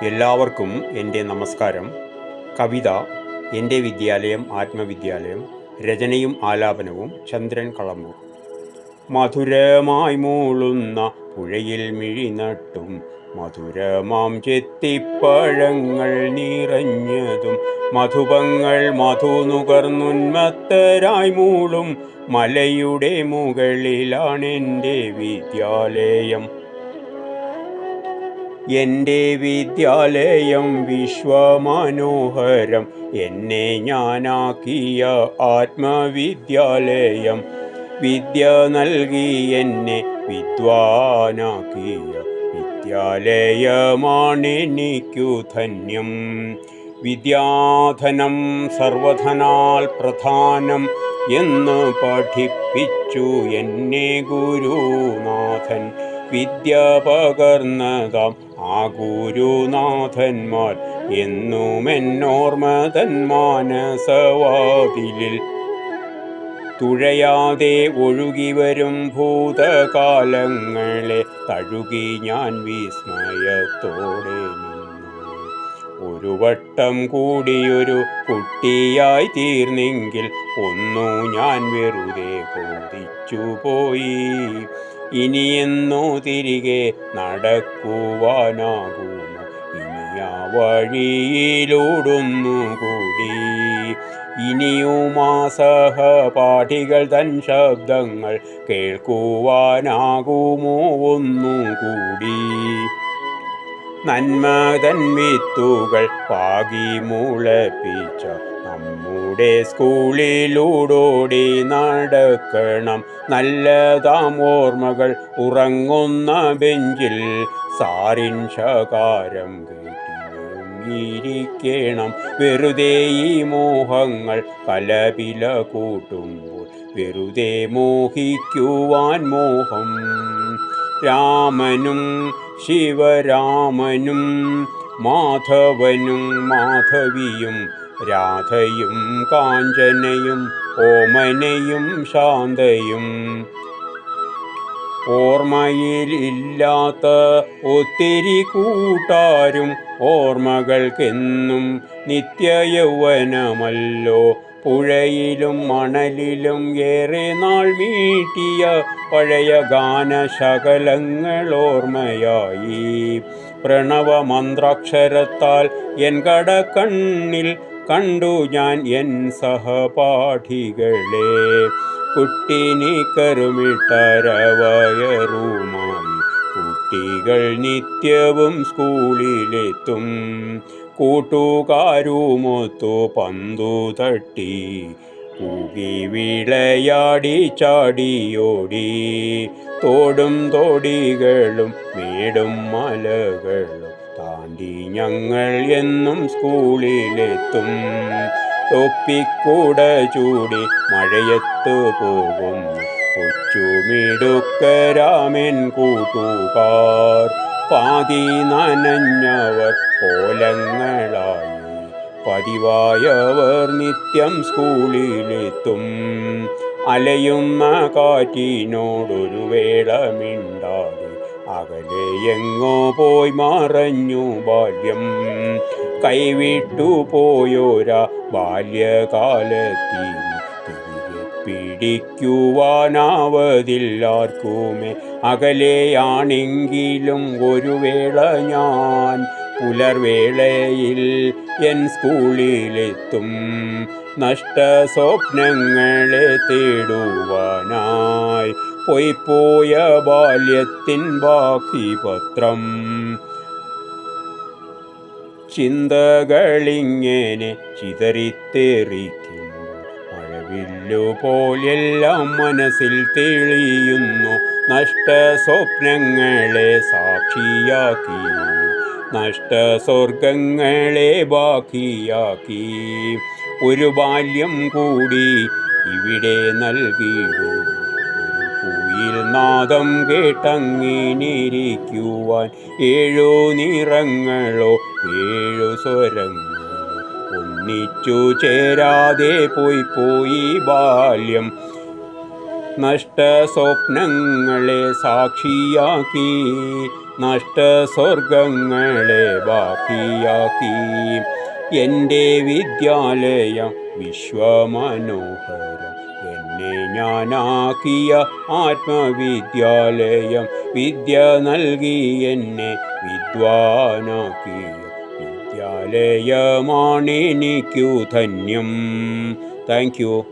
എല്ലാവർക്കും എൻ്റെ നമസ്കാരം. കവിത എൻ്റെ വിദ്യാലയം ആത്മവിദ്യാലയം. രചനയും ആലാപനവും ചന്ദ്രൻ കളമ്പൂർ. മധുരമായി മൂളുന്ന പുഴയിൽ മിഴിനട്ടും മധുരമാം ചെത്തിപ്പഴങ്ങൾ നിറഞ്ഞതും മധുപങ്ങൾ മധുനുകർന്നുന്മത്തരായി മൂളും മലയുടെ മുകളിലാണെൻ്റെ വിദ്യാലയം. എൻ്റെ വിദ്യാലയം വിശ്വമനോഹരം, എന്നെ ഞാനാക്കിയ ആത്മവിദ്യാലയം. വിദ്യ നൽകി എന്നെ വിദ്വാനാക്കിയ വിദ്യാലയമാണെനിക്കു ധന്യം. വിദ്യാധനം സർവധനാൽ പ്രധാനം എന്ന് പഠിപ്പിച്ചു എന്നെ ഗുരുനാഥൻ. വിദ്യ പകർന്നതാം ആ ഗുരുനാഥന്മാർ എന്നുമെന്നോർമ്മതൻ മാനസവാതിലിൽ തുഴയാതെ ഒഴുകിവരും ഭൂതകാലങ്ങളെ തഴുകി ഞാൻ വിസ്മയത്തോടെ നിന്നു. ഒരു വട്ടം കൂടിയൊരു കുട്ടിയായി തീർന്നെങ്കിൽ ഒന്നു ഞാൻ വെറുതെ കൊതിച്ചുപോയി. ഇനിയെന്നോ തിരികെ നടക്കുവാനാകുമോ? ഇനി ആ വഴിയിലൂടുന്നുകൂടി. ഇനിയും ആ സഹപാഠികൾ തൻ ശബ്ദങ്ങൾ കേൾക്കുവാനാകുമോ ഒന്നുകൂടി? നന്മ തൻ വിത്തുകൾ പാകി മുളപ്പിച്ച നമ്മുടെ സ്കൂളിലൂടോടി നടക്കണം. നല്ലതാം ഓർമ്മകൾ ഉറങ്ങുന്ന ബെഞ്ചിൽ സാറിൻ ശകാരം കേട്ടിരിക്കണം. വെറുതെ ഈ മോഹങ്ങൾ കലപില കൂട്ടുമ്പോൾ വെറുതെ മോഹിക്കുവാൻ മോഹം. രാമനും ശിവരാമനും മാധവനും മാധവിയും രാധയും കാഞ്ചനയും ഓമനയും ശാന്തയും ഓർമ്മയിലില്ലാത്ത ഒത്തിരി കൂട്ടാരും ഓർമ്മകൾക്കെന്നും നിത്യയൗവനമല്ലോ. പുഴയിലും മണലിലും ഏറെ നാൾ മീട്ടിയ പഴയ ഗാനശകലങ്ങൾ ഓർമ്മയായി. പ്രണവമന്ത്രാക്ഷരത്താൽ എൻ കടക്കണ്ണിൽ കണ്ടു ഞാൻ എൻ സഹപാഠികളെ. കുട്ടിനിക്കറുമിട്ടരവയറുമായി കുട്ടികൾ നിത്യവും സ്കൂളിലെത്തും. കൂട്ടുകാരുമൊത്തു പന്തു തട്ടി കൂകി വിളയാടി ചാടിയോടി. തോടും തോടികളും മേടും മലകളും താണ്ടി ഞങ്ങൾ എന്നും സ്കൂളിലെത്തും. തൊപ്പിക്കൂട ചൂടി മഴയത്ത് പോകും കൊച്ചുമിടുക്കരാമൻ കൂട്ടുകാർ. പാതി നനഞ്ഞവർ കോലങ്ങളായി പതിവായവർ നിത്യം സ്കൂളിലെത്തും. അലയുന്ന കാറ്റിനോടൊരു വേള മിണ്ടാതെ അകലെ എങ്ങോ പോയി മറഞ്ഞു ബാല്യം. കൈവിട്ടു പോയോരാ ബാല്യകാലത്തിന് തിരികെ പിടിക്കുവാനാവതില്ലാർക്കുമേ. അകലെയാണെങ്കിലും ഒരു വേള ഞാൻ പുലർവേളയിൽ എൻ സ്കൂളിലെത്തും. നഷ്ട സ്വപ്നങ്ങളെ തേടുവാനായി പോയ ബാല്യത്തിൻ ബാക്കി പത്രം. ചിന്തകളിങ്ങനെ ചിതറിത്തെറിക്കുന്നു മഴവില്ലുപോലെല്ലാം മനസ്സിൽ തെളിയുന്നു. നഷ്ട സ്വപ്നങ്ങളെ സാക്ഷിയാക്കി നഷ്ട സ്വർഗങ്ങളെ ബാക്കിയാക്കി ഒരു ബാല്യം കൂടി ഇവിടെ നൽകിയിടൂ. കുയിൽ നാദം കേട്ടങ്ങിനിരിക്കുവാൻ ഏഴു നിറങ്ങളോ ഏഴു സ്വരങ്ങളോ ഒന്നിച്ചു ചേരാതെ പോയി ബാല്യം. നഷ്ട സ്വപ്നങ്ങളെ സാക്ഷിയാക്കി നഷ്ടസ്വർഗങ്ങളെ ബാക്കിയാക്കി. എൻ്റെ വിദ്യാലയം വിശ്വമനോഹരം, എന്നെ ഞാനാക്കിയ ആത്മവിദ്യാലയം, വിദ്യ നൽകി എന്നെ വിദ്വാനാക്കിയ വിദ്യാലയമാണെനിക്കു ധന്യം. Thank U.